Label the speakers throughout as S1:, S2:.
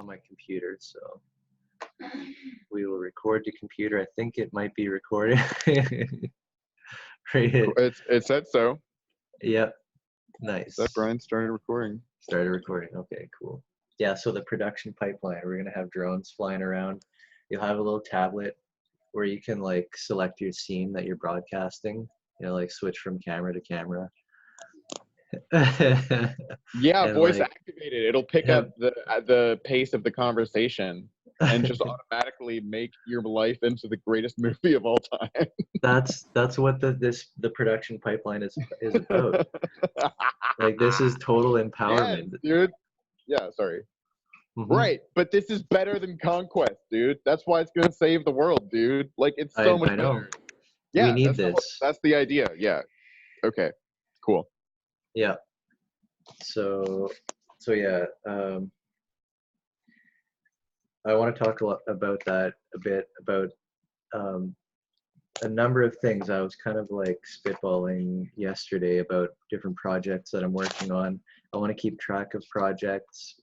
S1: on my computer, so we will record to computer. I think it might be recorded.
S2: It said so.
S1: Yep. Nice.
S2: That Brian started recording.
S1: Started recording. Okay, cool. Yeah, so the production pipeline, we're going to have drones flying around. You'll have a little tablet where you can like select your scene that you're broadcasting, like switch from camera to camera.
S2: Yeah,
S1: and
S2: voice
S1: like,
S2: activated. It'll pick up the pace of the conversation and just automatically make your life into the greatest movie of all time.
S1: That's what the production pipeline is about. Like, this is total empowerment.
S2: Yes, dude. Yeah, sorry. Mm-hmm. Right, but this is better than Conquest, dude. That's why it's gonna save the world, dude. Like, it's so much better. Yeah,
S1: we need this.
S2: That's the idea. Yeah. Okay. Cool.
S1: Yeah. So yeah. I want to talk about that a bit, about a number of things. I was kind of like spitballing yesterday about different projects that I'm working on. I want to keep track of projects.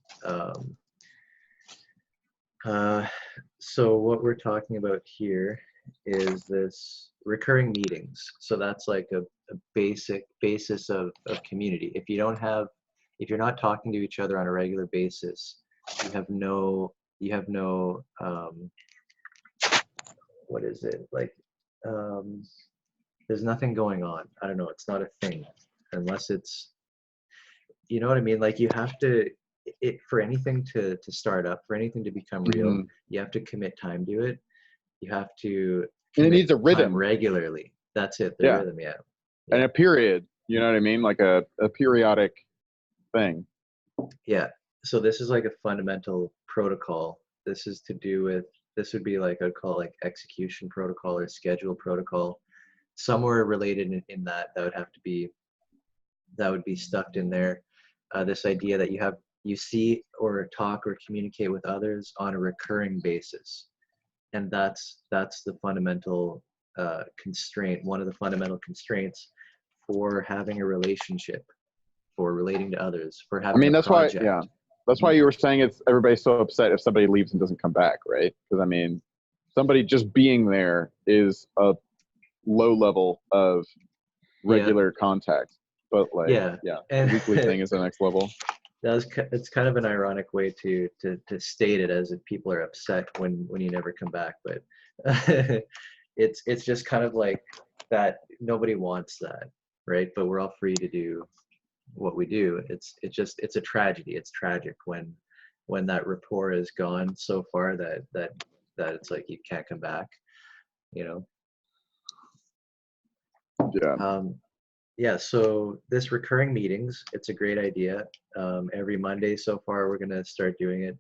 S1: So what we're talking about here is this recurring meetings. So that's like a basic basis of community. If you're not talking to each other on a regular basis, you have no what is it, like, there's nothing going on. I don't know, it's not a thing unless it's, you know what I mean? Like, you have to, for anything to start up, for anything to become real, you have to commit time to it. You have to
S2: commit, and it needs a rhythm
S1: regularly. That's it, the rhythm, yeah.
S2: And a period, you know what I mean? Like a periodic thing.
S1: Yeah. So this is like a fundamental protocol. This is to do with, this would be like, I'd call it like execution protocol or schedule protocol, somewhere related in that would be stuffed in there. This idea that you see or talk or communicate with others on a recurring basis. And that's the fundamental constraint, one of the fundamental constraints for having a relationship, for relating to others, for having a project.
S2: Why, yeah. That's why you were saying everybody's so upset if somebody leaves and doesn't come back, right? Because, I mean, somebody just being there is a low level of regular contact. But, like, the weekly thing is the next level.
S1: It's kind of an ironic way to state it, as if people are upset when you never come back. But it's just kind of like that. Nobody wants that, right? But we're all free to do what we do. It's a tragedy. It's tragic when that rapport is gone so far that it's like you can't come back,
S2: Yeah.
S1: Yeah, so this recurring meetings, it's a great idea. Every Monday so far, we're going to start doing it.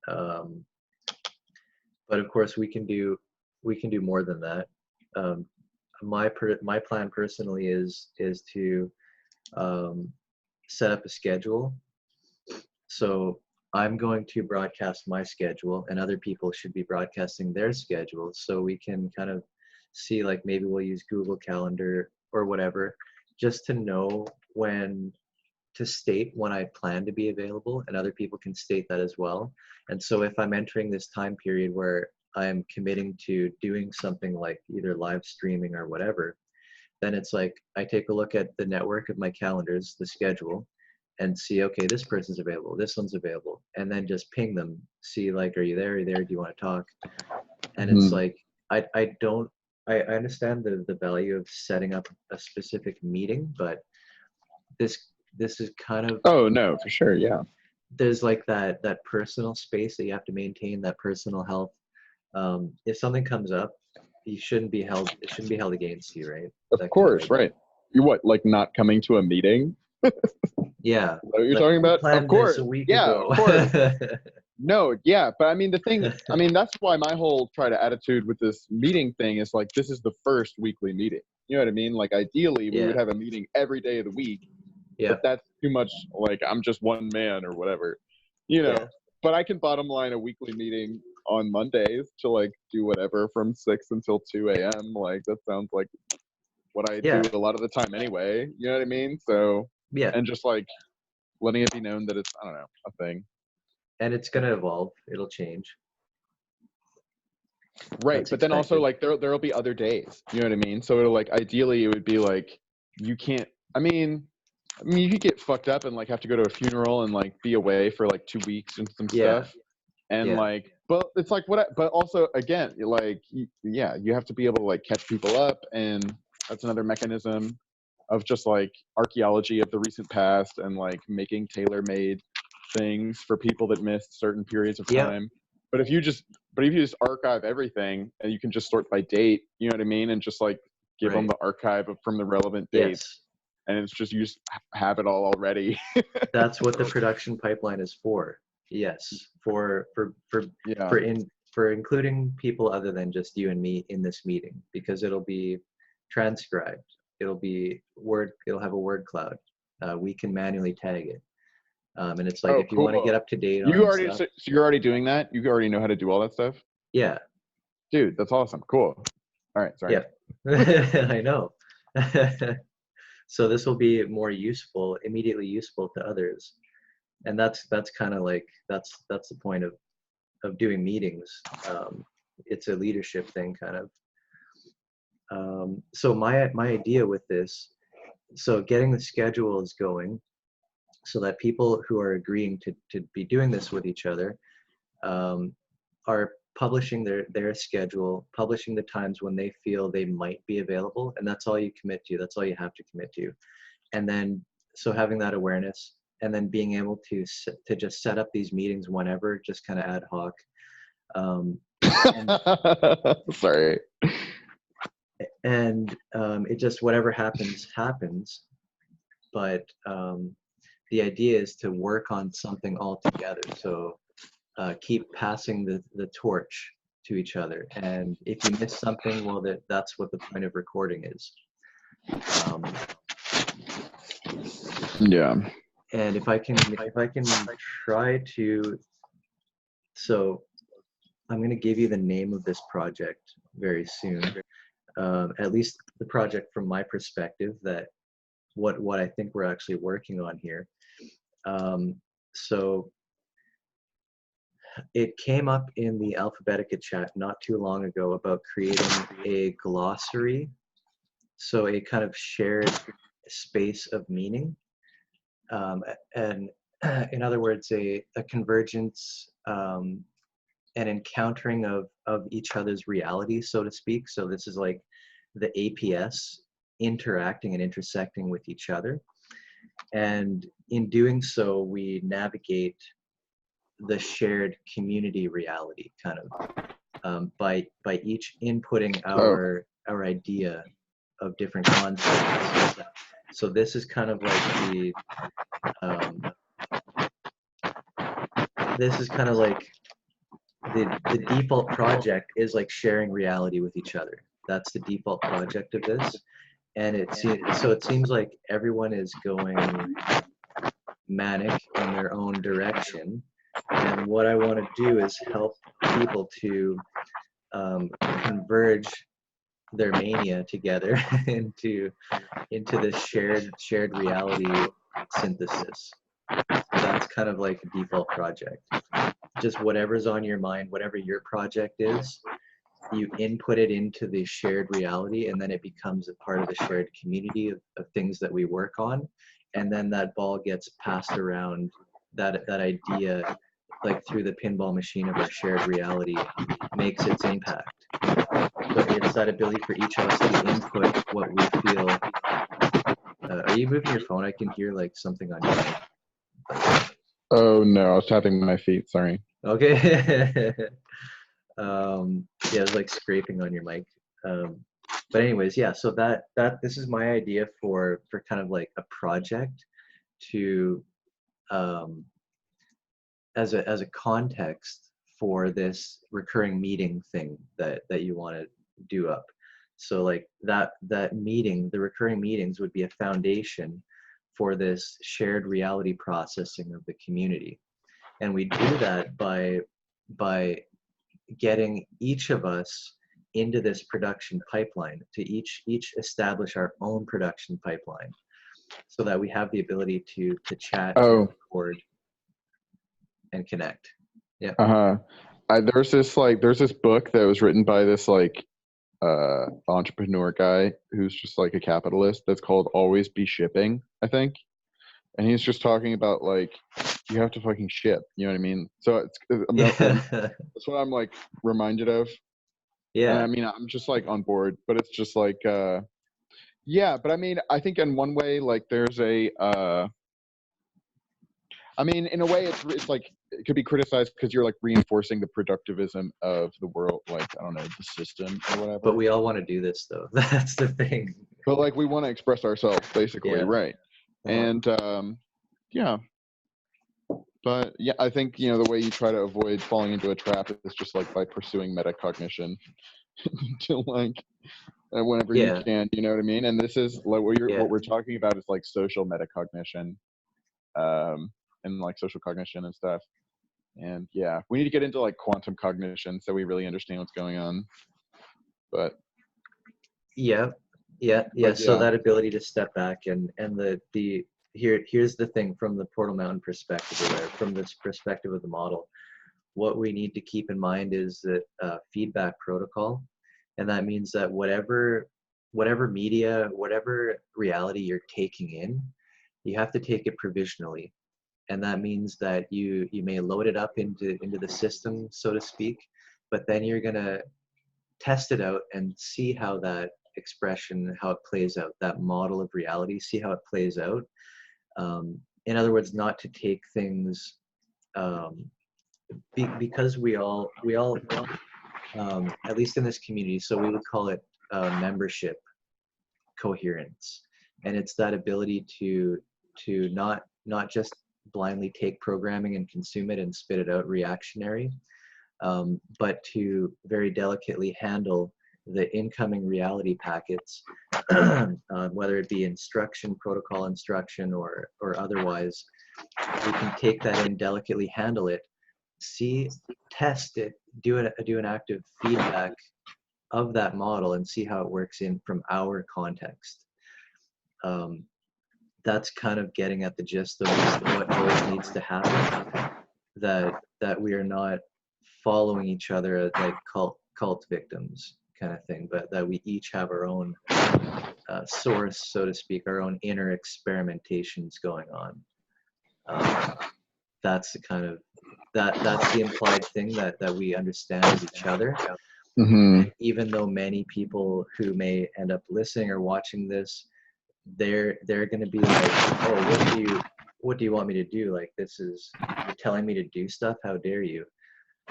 S1: But of course, we can do more than that. My plan personally is to set up a schedule. So I'm going to broadcast my schedule, and other people should be broadcasting their schedules, so we can kind of see, like, maybe we'll use Google Calendar or whatever, just to know when to state when I plan to be available, and other people can state that as well. And so if I'm entering this time period where I'm committing to doing something like either live streaming or whatever, then it's like I take a look at the network of my calendars, the schedule, and see, okay, this person's available, this one's available, and then just ping them, see, like, are you there? Do you want to talk? And it's like, I understand the value of setting up a specific meeting, but this is kind of,
S2: oh no, for sure, yeah.
S1: There's like that personal space that you have to maintain, that personal health. If something comes up, it shouldn't be held against you, right?
S2: Of course, right. You what, like not coming to a meeting?
S1: Yeah.
S2: Is that what you're talking about? Of course.
S1: Ago.
S2: Of course. No, yeah, but I mean, the thing, I mean, that's why my whole attitude with this meeting thing is like, this is the first weekly meeting. You know what I mean? Like, ideally, we would have a meeting every day of the week. Yeah. But that's too much, like, I'm just one man or whatever, you know. Yeah. But I can bottom line a weekly meeting on Mondays to, like, do whatever from 6 until 2 a.m. Like, that sounds like what I do a lot of the time anyway. You know what I mean? So, and just, like, letting it be known that it's, I don't know, a thing.
S1: and it's going to evolve. It'll change.
S2: Right,
S1: That's
S2: but then also
S1: expected.
S2: like there'll be other days. You know what I mean? So it'll, like, ideally it would be like you can't. I mean, you could get fucked up and like have to go to a funeral and like be away for like 2 weeks and some
S1: Yeah,
S2: stuff. And
S1: yeah,
S2: like, but it's like but also again, like, yeah, you have to be able to like catch people up, and that's another mechanism of just like archaeology of the recent past and like making tailor-made things for people that missed certain periods of
S1: yep,
S2: time. But if you just archive everything and you can just sort by date, you know what I mean, and just like give them
S1: right.
S2: the archive from the relevant dates,
S1: Yes,
S2: and it's just you just have it all already.
S1: that's what the production pipeline is for. Yes,
S2: Yeah.
S1: for including people other than just you and me in this meeting, because it'll be transcribed. It'll have a word cloud. We can manually tag it. And it's like
S2: Oh,
S1: if you want to get
S2: cool.
S1: up to date
S2: You
S1: on
S2: already
S1: stuff,
S2: so you're already doing that. You already know how to do all that stuff,
S1: yeah,
S2: dude. That's awesome. Cool. All right. Sorry.
S1: yeah, I know. So this will be more useful, immediately useful to others, and that's kind of like that's the point of doing meetings. It's a leadership thing, kind of. So my idea with this, so getting the schedules going, so that people who are agreeing to be doing this with each other um, are publishing their schedule, publishing the times when they feel they might be available, and that's all you commit to. That's all you have to commit to. And then so having that awareness, and then being able to just set up these meetings whenever, just kind of ad hoc. And
S2: Sorry.
S1: it just, whatever happens. But the idea is to work on something all together. So keep passing the torch to each other. And if you miss something, well, that's what the point of recording is.
S2: Yeah.
S1: And if I can try to, so I'm going to give you the name of this project very soon. At least the project from my perspective, that what I think we're actually working on here. So it came up in the Alphabetica chat not too long ago about creating a glossary, so a kind of shared space of meaning, and in other words, a convergence, an encountering of each other's reality, so to speak. So this is like the APS interacting and intersecting with each other. And in doing so, we navigate the shared community reality, kind of, by each inputting
S2: Oh.
S1: our idea of different concepts. So this is kind of like the default project is like sharing reality with each other. That's the default project of this. And so it seems like everyone is going manic in their own direction. And what I want to do is help people to converge their mania together into this shared reality synthesis. That's kind of like a default project. Just whatever's on your mind, whatever your project is, you input it into the shared reality, and then it becomes a part of the shared community of things that we work on. And then that ball gets passed around, that idea, like through the pinball machine of our shared reality, makes its impact. But it's that ability for each of us to input what we feel. Are you moving your phone? I can hear like something on your mic.
S2: Oh no, I was tapping my feet. Sorry.
S1: Okay. Yeah, it was like scraping on your mic. But anyways, yeah. So this is my idea for kind of like a project to as a context for this recurring meeting thing that you want to do up. So like that meeting, the recurring meetings would be a foundation for this shared reality processing of the community. And we do that by getting each of us into this production pipeline, to each establish our own production pipeline, so that we have the ability to chat, to
S2: Oh.
S1: record. and connect. Yeah.
S2: There's this book that was written by this like entrepreneur guy who's just like a capitalist, that's called Always Be Shipping, I think. And he's just talking about like you have to fucking ship, you know what I mean? So that's what I'm like reminded of.
S1: Yeah.
S2: And I mean, I'm just like on board, but it's just like yeah, but I mean, I think in one way, like there's a I mean, in a way, it's like it could be criticized because you're like reinforcing the productivism of the world, like I don't know, the system or whatever.
S1: But we all want to do this, though. That's the thing.
S2: But like we want to express ourselves, basically,
S1: Yeah.
S2: right? And yeah, but yeah, I think the way you try to avoid falling into a trap is just like by pursuing metacognition, to like whenever you can, you know what I mean? And this is like what we're talking about is like social metacognition. And like social cognition and stuff. And yeah, we need to get into like quantum cognition so we really understand what's going on. But
S1: so that ability to step back and here's the thing from the Portal Mountain perspective, or from this perspective of the model, what we need to keep in mind is that feedback protocol. And that means that whatever media, whatever reality you're taking in, you have to take it provisionally. And that means that you may load it up into the system, so to speak, but then you're going to test it out and see how that expression, how it plays out, that model of reality, see how it plays out. In other words, not to take things, because we all at least in this community, so we would call it membership coherence. And it's that ability to not just blindly take programming and consume it and spit it out reactionary, but to very delicately handle the incoming reality packets, whether it be instruction, protocol instruction, or otherwise. We can take that in, delicately handle it, test it, do an active feedback of that model and see how it works in from our context. That's kind of getting at the gist of what always needs to happen, that we are not following each other as like cult victims kind of thing, but that we each have our own source, so to speak, our own inner experimentations going on. That's the kind of that's the implied thing that we understand of each other. And even though many people who may end up listening or watching this, they're going to be like, oh, what do you want me to do? Like, you're telling me to do stuff, how dare you,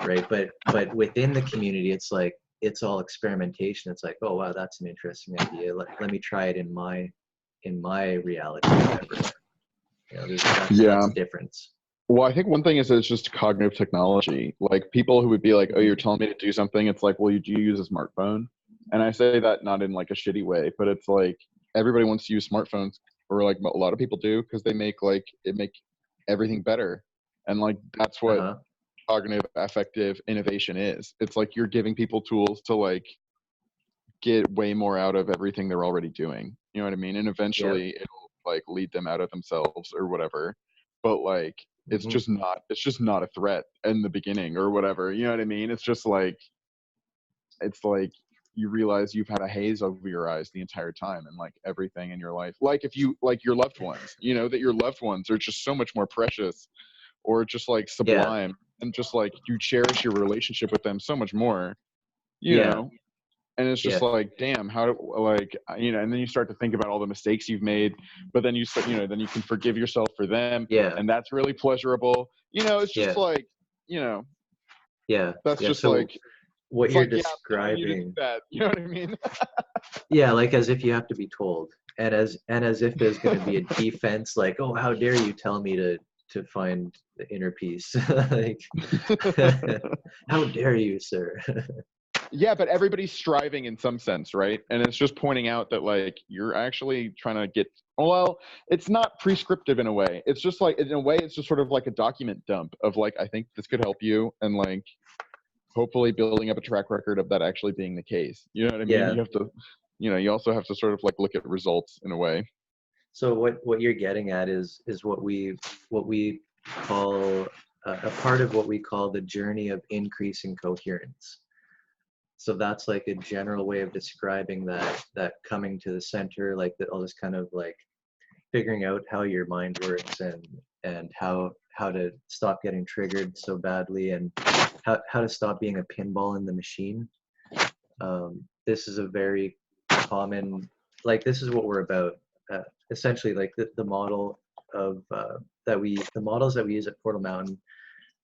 S1: right? But within the community, it's like, it's all experimentation. It's like, oh wow, that's an interesting idea, let me try it in my reality, whatever. That's the difference.
S2: Well, I think one thing is that it's just cognitive technology. Like people who would be like, oh, you're telling me to do something, it's like, well, do you use a smartphone? And I say that not in like a shitty way, but it's like everybody wants to use smartphones, or like a lot of people do, because they make everything better. And like that's what cognitive affective innovation is. It's like you're giving people tools to like get way more out of everything they're already doing. You know what I mean? And eventually it'll like lead them out of themselves or whatever. But like it's just not a threat in the beginning or whatever. You know what I mean? It's just like you realize you've had a haze over your eyes the entire time, and like everything in your life, like if you like your loved ones, that your loved ones are just so much more precious or just like sublime, and just like you cherish your relationship with them so much more, you know. And it's just like, damn, and then you start to think about all the mistakes you've made, but then then you can forgive yourself for them, and that's really pleasurable. It's just like, that's just
S1: so
S2: like
S1: what you're describing.
S2: You know what I mean?
S1: Like as if you have to be told, and as if there's going to be a defense, like, oh, how dare you tell me to find the inner peace? Like, how dare you, sir?
S2: Yeah, but everybody's striving in some sense, right? And it's just pointing out that like you're actually trying to get, well, it's not prescriptive in a way. It's just like, in a way, it's just sort of like a document dump of like, I think this could help you, and like hopefully building up a track record of that actually being the case. You know what I mean? You have to, you also have to sort of like look at results in a way.
S1: So what you're getting at is what we call a part of what we call the journey of increasing coherence. So that's like a general way of describing that coming to the center, like all this kind of like figuring out how your mind works and how to stop getting triggered so badly, and how to stop being a pinball in the machine. This is a very common, like this is what we're about. Essentially, like the model of the models that we use at Portal Mountain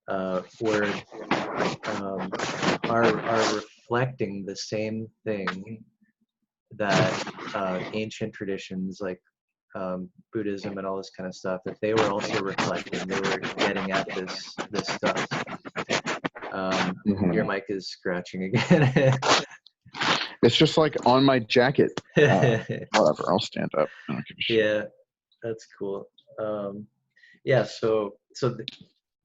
S1: are reflecting the same thing that ancient traditions like Buddhism and all this kind of stuff, that they were also reflecting. They were getting at this stuff. Your mic is scratching again.
S2: It's just like on my jacket. Whatever, I'll stand up. I don't give a shit.
S1: Yeah, that's cool. Yeah, so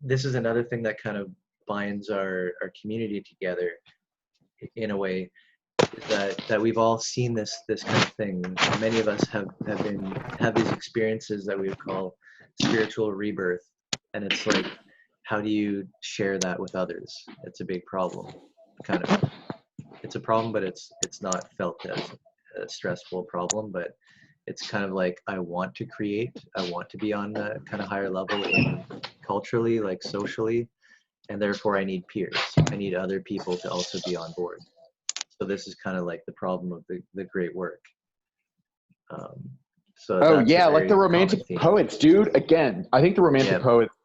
S1: this is another thing that kind of binds our community together in a way, that we've all seen this kind of thing. Many of us have these experiences that we would call spiritual rebirth, and it's like, how do you share that with others? It's a big problem, kind of. It's a problem, but it's not felt as a stressful problem, but it's kind of like, I want to create, I want to be on a kind of higher level in culturally, like socially, and therefore I need peers. I need other people to also be on board. So this is kind of like the problem of the great work. So
S2: yeah, like the romantic poets, dude. Again, I think the romantic poets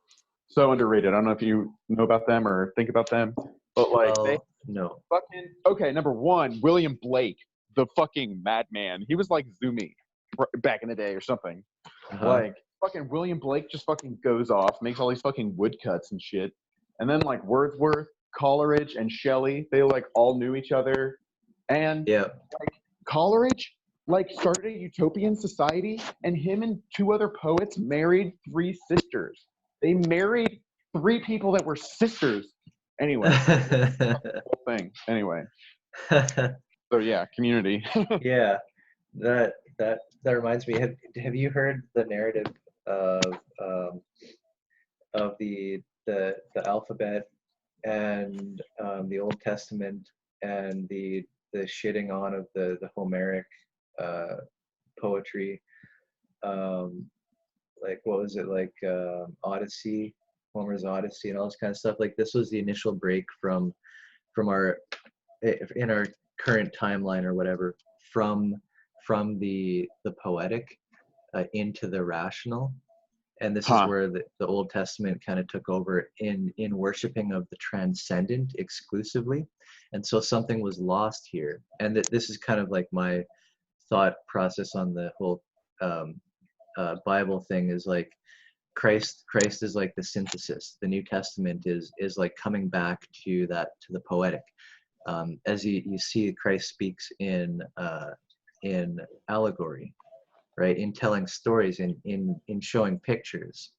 S2: so underrated. I don't know if you know about them or think about them, but like
S1: no.
S2: Fucking okay. Number one, William Blake, the fucking madman. He was like Zoomy back in the day or something. Like fucking William Blake just fucking goes off, makes all these fucking woodcuts and shit, and then like Wordsworth, Coleridge, and Shelley, they like all knew each other, and like Coleridge like started a utopian society, and him and two other poets married 3 sisters. They married 3 people that were sisters. Anyway, whole thing. Anyway, so yeah, community.
S1: Yeah, that reminds me. Have you heard the narrative of the alphabet and the Old Testament and the shitting on of the Homeric poetry? Like, what was it, like Odyssey, Homer's Odyssey, and all this kind of stuff. Like, this was the initial break from our in our current timeline or whatever, from the poetic into the rational. And this is where the Old Testament kind of took over in worshiping of the transcendent exclusively. And so something was lost here. And this is kind of like my thought process on the whole Bible thing, is like Christ is like the synthesis. The New Testament is like coming back to the poetic. As you see, Christ speaks in allegory, right? In telling stories, in showing pictures,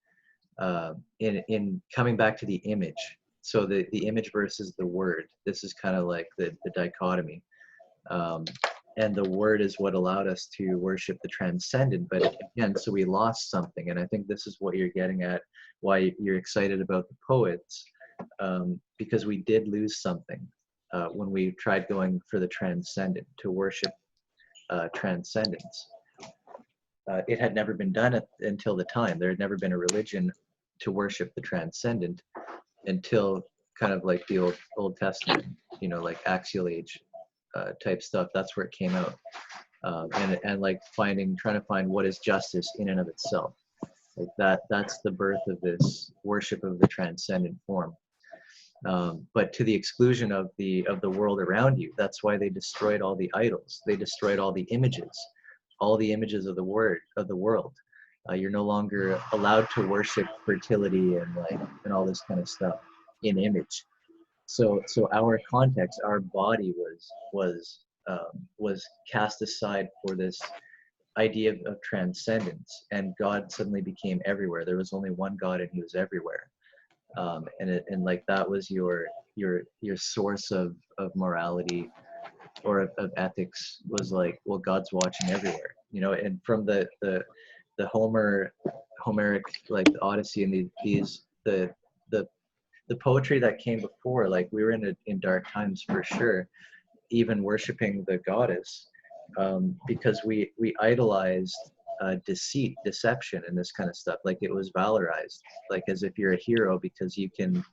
S1: in coming back to the image. So the image versus the word. This is kind of like the dichotomy. And the word is what allowed us to worship the transcendent. But again, so we lost something. And I think this is what you're getting at, why you're excited about the poets, because we did lose something when we tried going for the transcendent, to worship transcendence. It had never been done until the time. There had never been a religion to worship the transcendent until kind of like the Old Testament, like axial age type stuff. That's where it came out. And like trying to find what is justice in and of itself. Like that's the birth of this worship of the transcendent form. But to the exclusion of the world around you. That's why they destroyed all the idols. They destroyed all the images of the world. You're no longer allowed to worship fertility and all this kind of stuff in image. So our context, our body was cast aside for this idea of transcendence, and God suddenly became everywhere. There was only one God, and He was everywhere. And like that was your source of morality or of ethics, was like, well, God's watching everywhere, and from the Homeric, like the Odyssey, and the the poetry that came before, like we were in dark times for sure, even worshiping the goddess, because we idolized deceit, deception, and this kind of stuff. Like it was valorized, like as if you're a hero because you can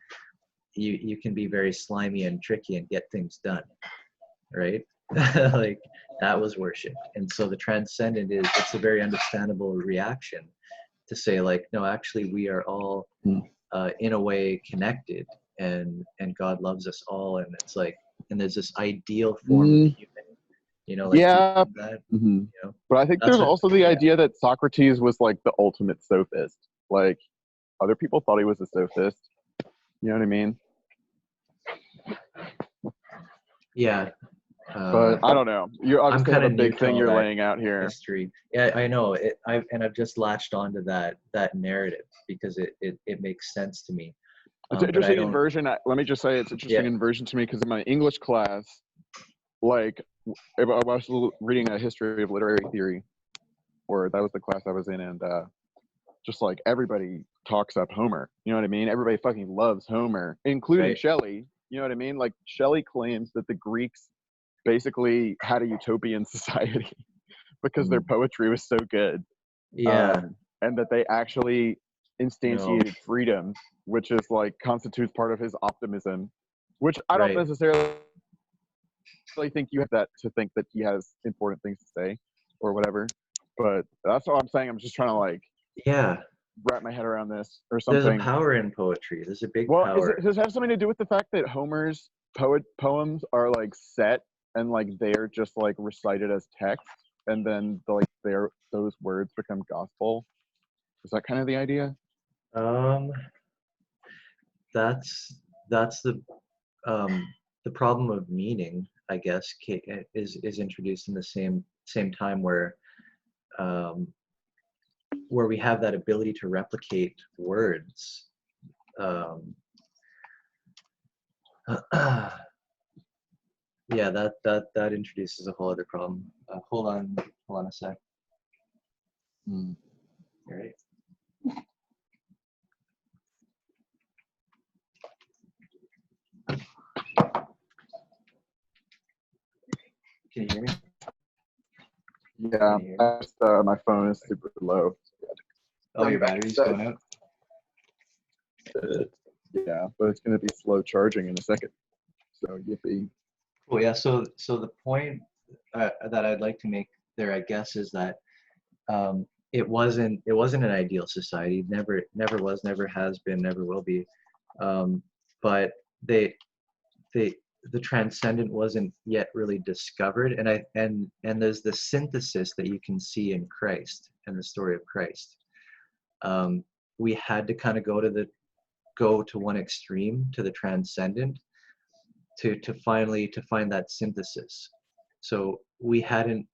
S1: be very slimy and tricky and get things done, right? Like that was worshipped. And so the transcendent it's a very understandable reaction to say like, no, actually we are all in a way connected, and God loves us all, and it's like, and there's this ideal form of the human, like
S2: yeah.
S1: that,
S2: But I think there's also the idea that Socrates was like the ultimate sophist. Like other people thought he was a sophist. You know what I mean?
S1: Yeah.
S2: But I don't know. You obviously have a big thing you're laying out here.
S1: History. Yeah, I know it. I've just latched onto that narrative because it makes sense to me.
S2: It's an interesting inversion. Let me just say it's interesting inversion to me because in my English class, like I was reading a history of literary theory, or that was the class I was in, and just like everybody talks up Homer. You know what I mean? Everybody fucking loves Homer, including Shelley. You know what I mean? Like Shelley claims that the Greeks basically had a utopian society because their poetry was so good. And that they actually instantiated freedom, which is like constitutes part of his optimism, which I don't necessarily think you have that to think that he has important things to say or whatever. But that's all I'm saying. I'm just trying to like wrap my head around this or something.
S1: There's a power in poetry. There's a big power.
S2: Does it have something to do with the fact that Homer's poems are like set and like they're just like recited as text, and then like those words become gospel? Is that kind of the idea?
S1: That's the problem of meaning, I guess, is introduced in the same time where we have that ability to replicate words. Yeah, that introduces a whole other problem. Hold on a sec. All right. Can you hear me?
S2: Yeah, my phone is super low.
S1: Oh, your battery's going out?
S2: Yeah, but it's going to be slow charging in a second. So yippee.
S1: Well, yeah. So the point that I'd like to make there, I guess, is that it wasn't an ideal society. Never was, never has been, never will be. But the transcendent wasn't yet really discovered, and there's the synthesis that you can see in Christ and the story of Christ. We had to kind of go to one extreme, to the transcendent, to find that synthesis. So we hadn't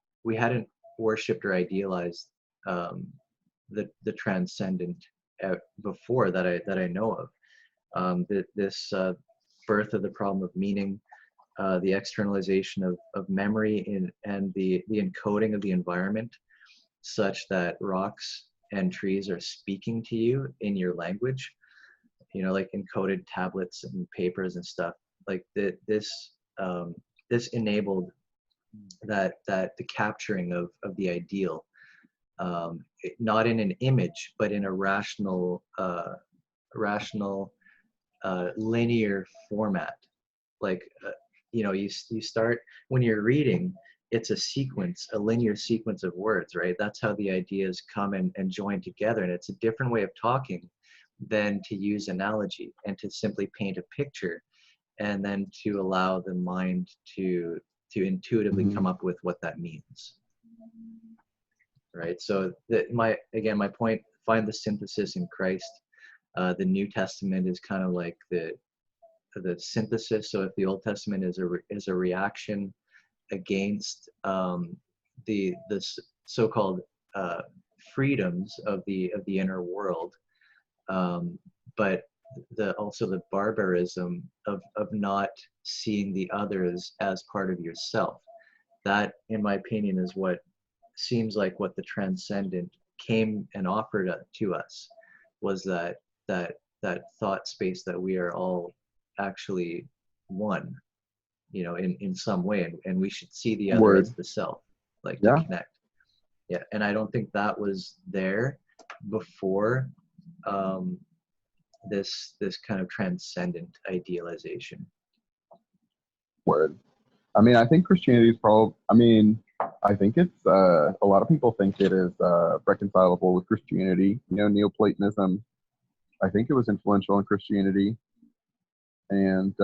S1: worshipped or idealized the transcendent before that I know of. This birth of the problem of meaning, the externalization of memory and the encoding of the environment such that rocks and trees are speaking to you in your language, like encoded tablets and papers and stuff. Like this enabled that the capturing of the ideal, not in an image, but in a rational linear format. Like you start when you're reading, it's a linear sequence of words, right? That's how the ideas come and join together, and it's a different way of talking than to use analogy and to simply paint a picture and then to allow the mind to intuitively come up with what that means, right? So my point, find the synthesis in Christ. The New Testament is kind of like the synthesis. So if the Old Testament is a reaction against the so-called freedoms of the inner world, but also the barbarism of not seeing the others as part of yourself. That, in my opinion, is what seems like what the transcendent came and offered to us, was that thought space that we are all actually one, you know, in some way, and we should see the other
S2: Word.
S1: as the self, like to
S2: Yeah.
S1: connect. Yeah, and I don't think that was there before this kind of transcendent idealization.
S2: Word. I mean, I think Christianity is probably, I think it's, a lot of people think it is reconcilable with Christianity. You know, Neoplatonism, I think it was influential in Christianity. And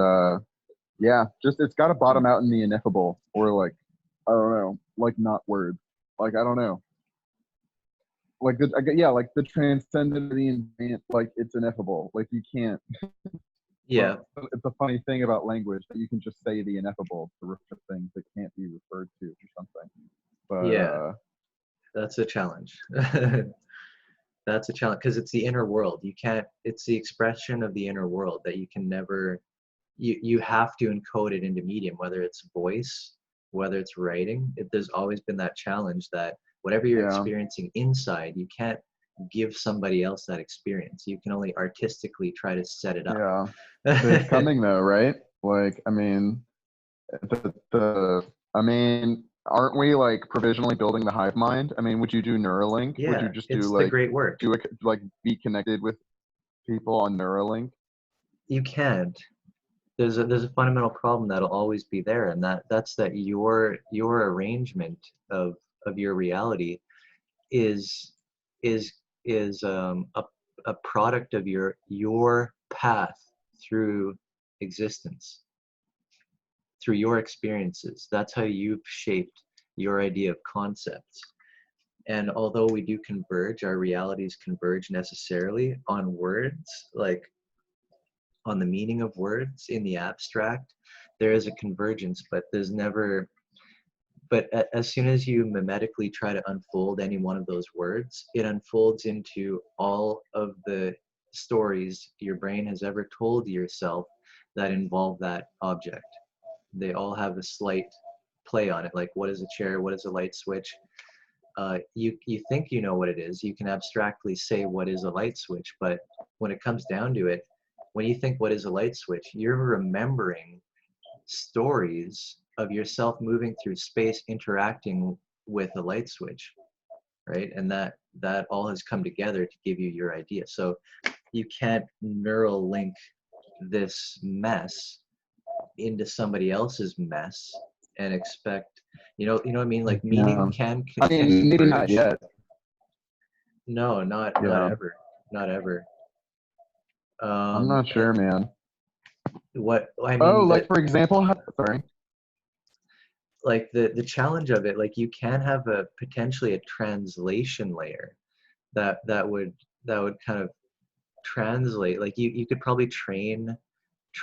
S2: yeah, just it's got to bottom out in the ineffable, or like, I don't know, like not words. Like, I don't know. Like, like the transcendent, the invent, like it's ineffable. Like, you can't.
S1: Yeah.
S2: Well, it's a funny thing about language that you can just say the ineffable to refer to things that can't be referred to or something. But
S1: Yeah, that's a challenge. That's a challenge because it's the inner world. You can't. It's the expression of the inner world that you can never. You have to encode it into medium, whether it's voice, whether it's writing. There's always been that challenge that whatever you're
S2: yeah,
S1: experiencing inside, you can't give somebody else that experience. You can only artistically try to set it up.
S2: yeah. It's coming though, right? Like, aren't we like provisionally building the hive mind? I mean, would you do Neuralink? Would you
S1: Yeah,
S2: just do
S1: it's the great work.
S2: like be connected with people on Neuralink?
S1: You can't. There's a fundamental problem that'll always be there, and that's that your arrangement of your reality is is a product of your path through existence, through your experiences. That's how you've shaped your idea of concepts. And although we do converge, our realities converge necessarily on words, like on the meaning of words in the abstract, there is a convergence, but there's never, as soon as you mimetically try to unfold any one of those words, it unfolds into all of the stories your brain has ever told yourself that involve that object. They all have a slight play on it, like what is a chair, what is a light switch. You think you know what it is. You can abstractly say what is a light switch, but when it comes down to it, when you think what is a light switch, you're remembering stories of yourself moving through space interacting with a light switch, right? And that all has come together to give you your idea. So you can't neural link this mess into somebody else's mess and expect, you know what I mean? Like meaning
S2: Yeah.
S1: can
S2: Maybe not
S1: converge.
S2: yet.
S1: No, not
S2: Yeah.
S1: ever, not ever.
S2: I'm not sure, man.
S1: What I
S2: Oh,
S1: mean,
S2: like for example, sorry.
S1: like the challenge of it, like you can have a potentially a translation layer that would kind of translate, like you could probably train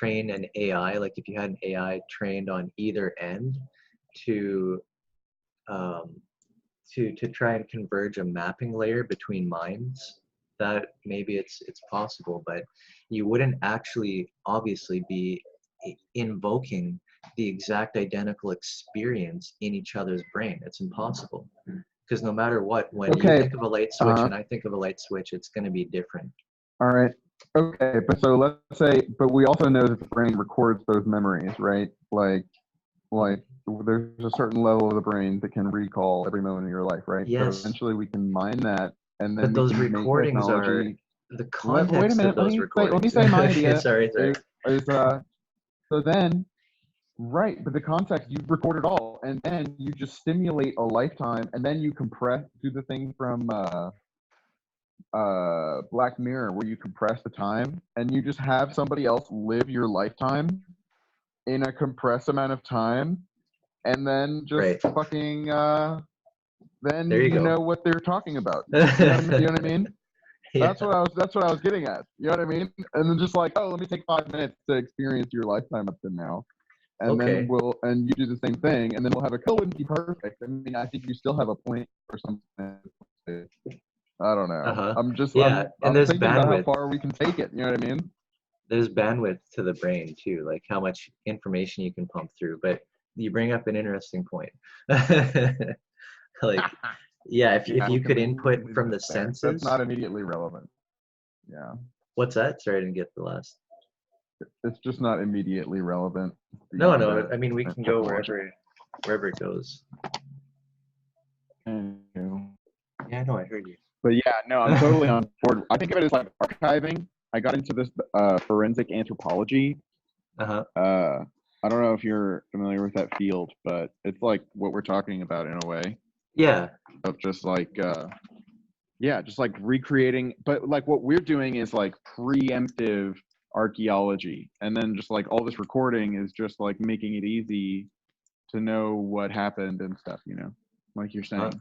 S1: an AI, like if you had an AI trained on either end to um, to try and converge a mapping layer between minds, that maybe it's possible, but you wouldn't actually obviously be invoking the exact identical experience in each other's brain. It's impossible, because no matter what, when you
S2: Okay.
S1: think of a light switch and I think of a light switch, it's going to be different.
S2: All right. Okay, but so let's say, but we also know that the brain records those memories, right? Like there's a certain level of the brain that can recall every moment of your life, right? So
S1: Yes,
S2: eventually we can mine that, and then
S1: but
S2: we
S1: those
S2: can make
S1: recordings are
S2: technology.
S1: the
S2: Wait a
S1: context of
S2: minute.
S1: those
S2: Let me
S1: recordings.
S2: say my
S1: Okay,
S2: idea
S1: sorry.
S2: is so then right, but the context you record it all, and then you just simulate a lifetime, and then you compress, do the thing from Black Mirror where you compress the time and you just have somebody else live your lifetime in a compressed amount of time, and then just
S1: Right.
S2: fucking then
S1: There you
S2: you
S1: go.
S2: know what they're talking about. You know what I mean?
S1: Yeah.
S2: That's what I was getting at. You know what I mean? And then just like, oh, let me take 5 minutes to experience your lifetime up to now. And then
S1: Okay.
S2: and you do the same thing, and then we'll have a wouldn't be perfect. I mean, I think you still have a point or something. I don't know.
S1: Uh-huh.
S2: I'm
S1: Yeah, and there's
S2: thinking about how
S1: bandwidth.
S2: far we can take it. You know what I mean?
S1: There's bandwidth to the brain too, like how much information you can pump through. But you bring up an interesting point. Like, yeah, if
S2: Yeah,
S1: you could input
S2: completely
S1: from the
S2: fair. That's
S1: senses,
S2: not immediately relevant. Yeah.
S1: What's that? Sorry, I didn't get the last.
S2: It's just not immediately relevant.
S1: No. I mean, we can go
S2: technology.
S1: wherever it goes. Yeah, no, I heard you.
S2: But yeah, no, I'm totally on board. I think of it as like archiving. I got into this forensic anthropology.
S1: Uh-huh.
S2: I don't know if you're familiar with that field, but it's like what we're talking about in a way.
S1: Yeah.
S2: Of just like just like recreating, but like what we're doing is like preemptive archaeology, and then just like all this recording is just like making it easy to know what happened and stuff, like you're saying.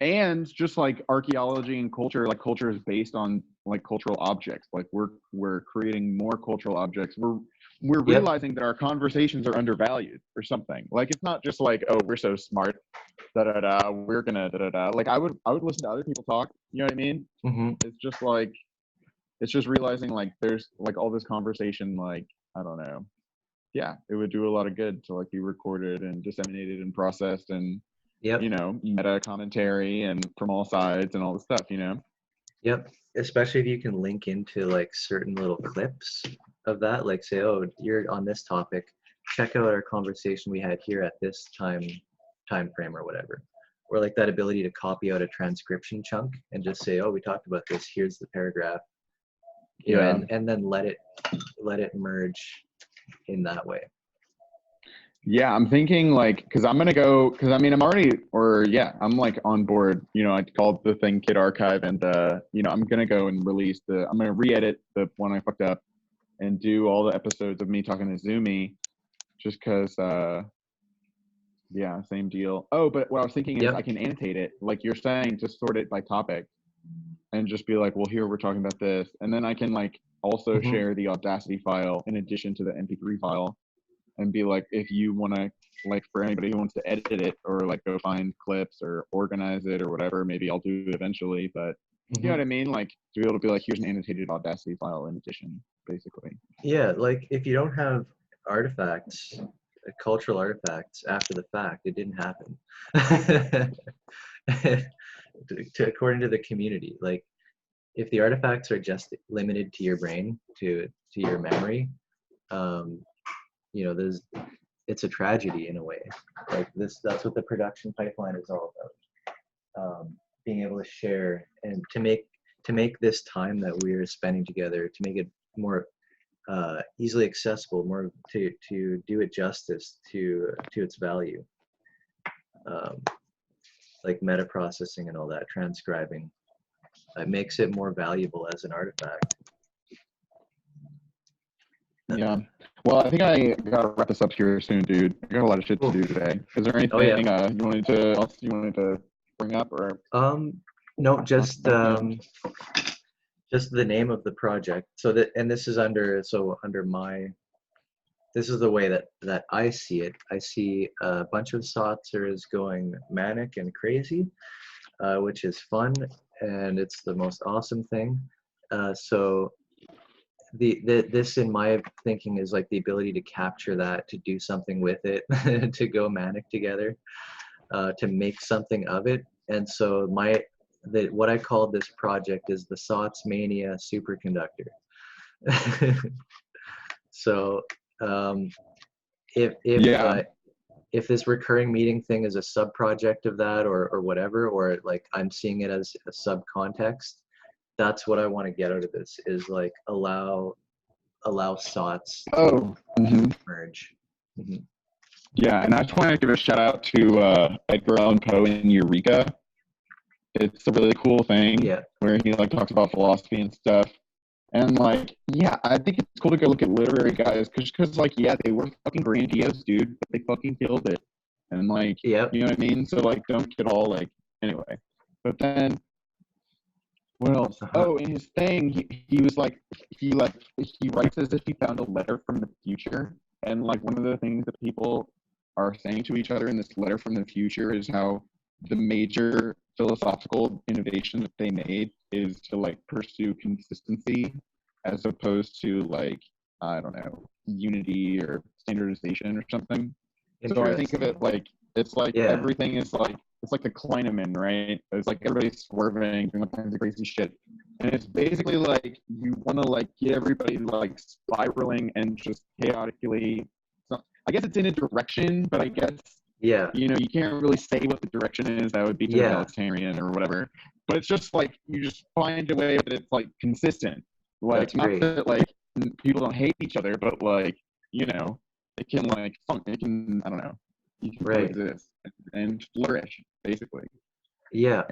S2: And just like archaeology and culture, like culture is based on like cultural objects. Like we're creating more cultural objects. We're realizing that our conversations are undervalued or something. Like it's not just like, oh, we're so smart, we're gonna Like I would listen to other people talk. You know what I mean?
S1: Mm-hmm.
S2: It's just realizing like there's like all this conversation. Like I don't know. Yeah, it would do a lot of good to like be recorded and disseminated and processed and.
S1: Yep.
S2: Meta commentary and from all sides and all the stuff,
S1: Yep. Especially if you can link into like certain little clips of that, like say, oh, you're on this topic, check out our conversation we had here at this time frame or whatever. Or like that ability to copy out a transcription chunk and just say, oh, we talked about this, here's the paragraph. You know, and then let it merge in that way.
S2: Yeah, I'm thinking like, because I'm like on board. I called the thing Kid Archive, and I'm gonna go and I'm gonna re-edit the one I fucked up, and do all the episodes of me talking to Zoomy, just because. Same deal. Oh, but what I was thinking is I can annotate it, like you're saying, just sort it by topic, and just be like, well, here we're talking about this, and then I can like also share the Audacity file in addition to the MP3 file. And be like, if you want to, like, for anybody who wants to edit it or like go find clips or organize it or whatever, maybe I'll do it eventually. But you know what I mean? Like to be able to be like, here's an annotated Audacity file in addition, basically.
S1: Yeah, like if you don't have artifacts, cultural artifacts after the fact, it didn't happen. According to the community, like if the artifacts are just limited to your brain, to your memory, it's a tragedy in a way. Like that's what the production pipeline is all about. Being able to share and to make this time that we're spending together, to make it more easily accessible, more to do it justice to its value. Like meta processing and all that, transcribing, it makes it more valuable as an artifact.
S2: Yeah. Well, I think I gotta wrap this up here soon, dude. I got a lot of shit to do today. Is there anything you wanted to bring up or?
S1: No, just the name of the project. So this is this is the way that I see it. I see a bunch of Sotsers going manic and crazy, which is fun, and it's the most awesome thing. So this in my thinking is like the ability to capture that, to do something with it, to go manic together, to make something of it. And so what I called this project is the Sotsmania Superconductor. So if this recurring meeting thing is a sub project of that or whatever, or like I'm seeing it as a sub context, that's what I want to get out of this, is like allow Sots to merge. Mm-hmm.
S2: Yeah, and I just want to give a shout out to Edgar Allan Poe in Eureka. It's a really cool thing where he like talks about philosophy and stuff. And like, yeah, I think it's cool to go look at literary guys because like, yeah, they were fucking grandiose, dude, but they fucking killed it. And like, you know what I mean? So like, don't get all like, anyway. But then, what else? Oh, in his thing, he was like, he writes as if he found a letter from the future. And like, one of the things that people are saying to each other in this letter from the future is how the major philosophical innovation that they made is to like pursue consistency as opposed to like, I don't know, unity or standardization or something. So I think of it like, it's like everything is like it's like the Kleineman, right? It's like everybody's swerving, doing all kinds of crazy shit. And it's basically like you want to like get everybody like spiraling and just chaotically. So I guess it's in a direction, but I guess
S1: Yeah.
S2: you know you can't really say what the direction is. That would be totalitarian or whatever. But it's just like you just find a way that it's like consistent. Like
S1: That's
S2: not
S1: great.
S2: that like people don't hate each other, but like you know it can like it can I don't know. You can coexist and flourish, basically.
S1: Yeah.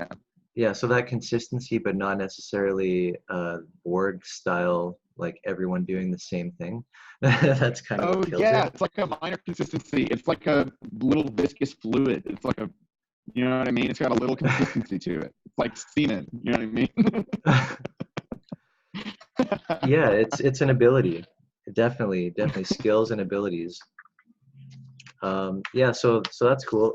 S1: Yeah, so that consistency, but not necessarily org style, like everyone doing the same thing. That's kind of what kills it.
S2: It's like a minor consistency. It's like a little viscous fluid. It's like a, you know what I mean? It's got a little consistency to it. It's like semen. You know what I mean?
S1: Yeah, it's an ability. Definitely skills and abilities. Yeah, so that's cool.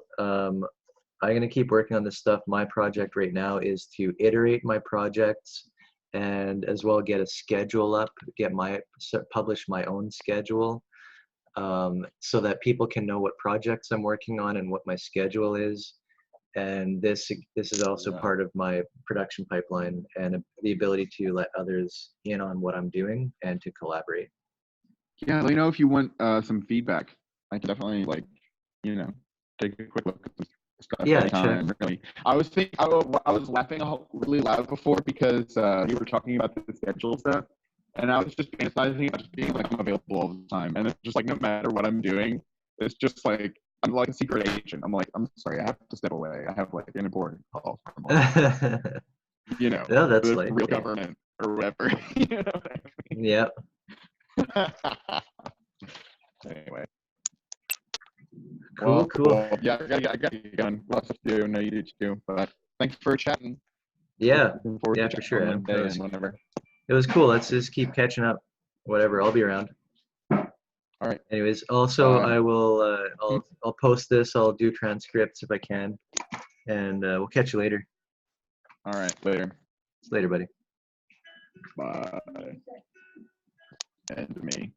S1: I'm going to keep working on this stuff. My project right now is to iterate my projects and as well get a schedule up, publish my own schedule, so that people can know what projects I'm working on and what my schedule is. And this is also part of my production pipeline and the ability to let others in on what I'm doing and to collaborate.
S2: Yeah, let me know if you want some feedback. I can definitely take a quick look at this stuff.
S1: Yeah,
S2: time, really. I was laughing really loud before because you were talking about the schedule stuff, and I was just fantasizing about just being like I'm available all the time, and it's just like no matter what I'm doing, it's just like I'm like a secret agent. I'm like, I'm sorry, I have to step away. I have like an important call from
S1: No, that's
S2: the
S1: like
S2: real government or whatever. You know what I mean?
S1: Yeah.
S2: Anyway.
S1: Cool.
S2: Yeah, I got you going. Lots to do. I know you do too. But thanks for chatting.
S1: Yeah, for sure, Adam. It was cool. Let's just keep catching up. Whatever, I'll be around.
S2: All right.
S1: Anyways, also I will. I'll post this. I'll do transcripts if I can, and we'll catch you later.
S2: All right, later.
S1: Later, buddy.
S2: Bye. And me.